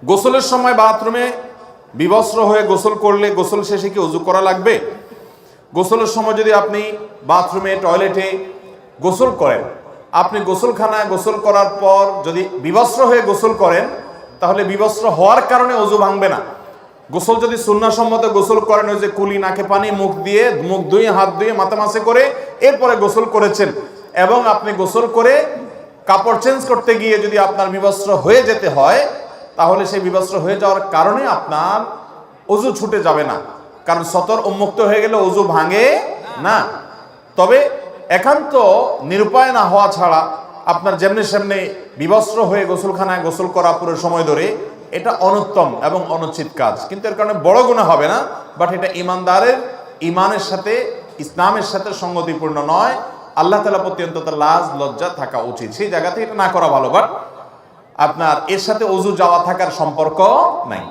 গোসলের সময় বাথরুমে বিবস্ত্র হয়ে গোসল করলে গোসল শেষে কি ওযু করা লাগবে? গোসলের সময় যদি আপনি বাথরুমে টয়লেটে গোসল করেন, আপনি গোসলখানায় গোসল করার পর যদি বিবস্ত্র হয়ে গোসল করেন, তাহলে বিবস্ত্র হওয়ার কারণে ওযু ভাঙবে না। গোসল যদি সুন্নাহসম্মত গোসল করেন, ওই যে কুলি, নাকে পানি, মুখ ধুয়ে হাত ধুয়ে মাথা মাসে করে এরপরে গোসল করেছেন, এবং আপনি গোসল করে কাপড় চেঞ্জ করতে গিয়ে যদি আপনার বিবস্ত্র হয়ে যেতে হয়, তাহলে সেই বিবস্ত্র হয়ে যাওয়ার কারণে আপনার ওযু ছুটে যাবে না, কারণ সতর উন্মুক্ত হয়ে গেলে ওযু ভাঙে না। তবে একান্ত নিরুপায় না হওয়া ছাড়া আপনার যেমনি সেমনি বিবস্ত্র হয়ে গোসলখানায় গোসল করা পুরো সময় ধরে, এটা অনুত্তম এবং অনুচিত কাজ, কিন্তু এর কারণে বড় গুনাহ হবে না। বাট এটা ইমানদারের ইমানের সাথে, ইসলামের সাথে সঙ্গতিপূর্ণ নয়। আল্লাহ তাআলা প্রতি অন্তত লাজ লজ্জা থাকা উচিত, সেই জায়গাতে এটা না করা ভালো। বাট আপনার এর সাথে ওযু যাওয়া থাকার সম্পর্ক নাই।